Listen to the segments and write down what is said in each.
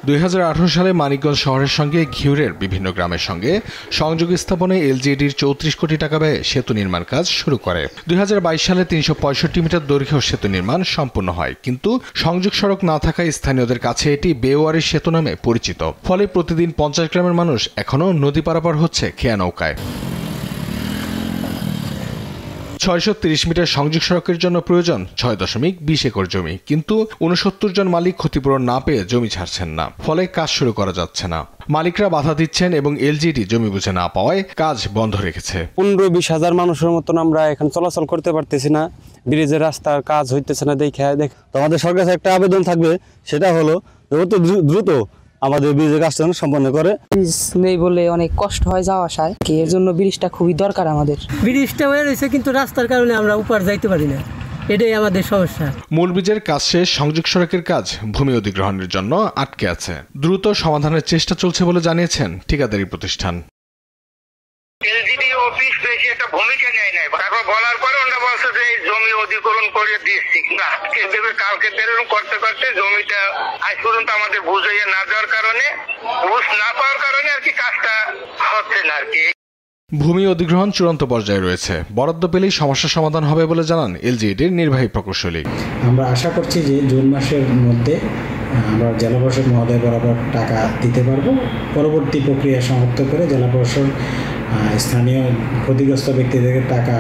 2018 সালে মানিকগঞ্জ শহরের সঙ্গে ঘিউরের বিভিন্ন গ্রামের সঙ্গে সংযোগ স্থাপনে এলজিইডির 34 কোটি টাকা ব্যয়ে সেতু নির্মাণ কাজ শুরু করে। 2022 সালে 365 মিটার দৈর্ঘ্য সেতু নির্মাণ সম্পূর্ণ হয়, কিন্তু সংযোগ সড়ক না থাকায় স্থানীয়দের কাছে এটি বেওয়ারি সেতু নামে পরিচিত। ফলে প্রতিদিন 50 গ্রামের মানুষ এখনও নদী পারাপার হচ্ছে খেয়া নৌকায়। 630 মিটার সংযোগ সড়কের জন্য প্রয়োজন 6.20 একর জমি, কিন্তু 69 জন মালিক ক্ষতিপূরণ না পেয়ে জমি ছাড়ছেন না, ফলে কাজ শুরু করা যাচ্ছে না। মালিকরা বাধা দিচ্ছেন এবং এলজিইডি জমি বুঝে না পাওয়ায় কাজ বন্ধ রেখেছে। 15-20 হাজার মানুষের মতন আমরা এখন চলাচল করতে পারতেছি না, ব্রিজের রাস্তার কাজ হইতেছে না দেখে। তো আমাদের সরকার একটা আবেদন থাকবে, সেটা হলো দ্রুত আমাদের ব্রিজের কাজটা সম্পন্ন করে। ব্রিজ নেই বলে অনেক কষ্ট হয় যাওয়া আসায়, এর জন্য ব্রিজটা খুবই দরকার আমাদের। ব্রিজটা হয়ে রয়েছে কিন্তু রাস্তার কারণে আমরা উপর যাইতে পারি না, এটাই আমাদের সমস্যা। মূল ব্রিজের কাজ শেষ, সংযোগ সড়কের কাজ ভূমি অধিগ্রহণের জন্য আটকে আছে। দ্রুত সমাধানের চেষ্টা চলছে বলে জানিয়েছেন ঠিকাদারি প্রতিষ্ঠান। এলজিইডি অফিস বেশি একটা ভূমিকা নেয় নাই, তারপর বলার পরে ওরা বলছে যে জমি অধিগ্রহণ করে দিচ্ছি না, কালকে বেরোন করতে করতে জমিটা আজ পর্যন্ত আমাদের বুঝ হয়ে না যাওয়ার কারণে, বুঝ না পাওয়ার কারণে আর কি কাজটা হচ্ছে না আর কি। ভূমি অধিগ্রহণ চূড়ান্ত পর্যায়ে রয়েছে, বরাদ্দ পেলেই সমস্যা সমাধান হবে বলে জানান এলজিইডির নির্বাহী প্রকৌশলী। আমরা আশা করছি যে জুন মাসের মধ্যে আমরা জেলা প্রশাসক মহোদয় বরাবর টাকা দিতে পারবো। পরবর্তী প্রক্রিয়া সমাপ্ত করে জেলা প্রশাসক স্থানীয় ক্ষতিগ্রস্ত ব্যক্তিদেরকে টাকা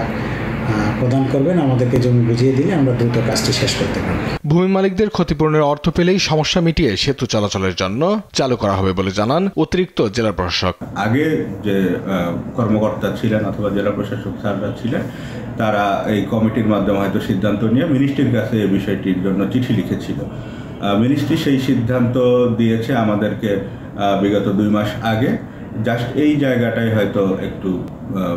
প্রদান করবেন, আমাদেরকে জমি বুঝিয়ে দিলে আমরা দ্রুত কাজটি শেষ করতে পারব। ভূমি মালিকদের ক্ষতিপূরণের অর্থ পেলেই সমস্যা মিটিয়ে সেতু চলাচলের জন্য চালু করা হবে বলে জানান অতিরিক্ত জেলা প্রশাসক। আগে যে কর্মকর্তা ছিলেন অথবা জেলা প্রশাসক স্যাররা ছিলেন, তারা এই কমিটির মাধ্যমে হয়তো সিদ্ধান্ত নিয়ে মিনিস্ট্রির কাছে এই বিষয়টির জন্য চিঠি লিখেছিল। মিনিস্ট্রি সেই সিদ্ধান্ত দিয়েছে আমাদেরকে বিগত 2 মাস আগে। জাস্ট এই জায়গাটাই হয়তো একটু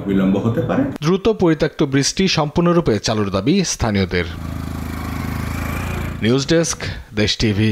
বিলম্ব হতে পারে। দ্রুত পরিত্যক্ত ব্রিজটি সম্পূর্ণরূপে চালুর দাবি স্থানীয়দের। নিউজ ডেস্ক, দেশ টিভি।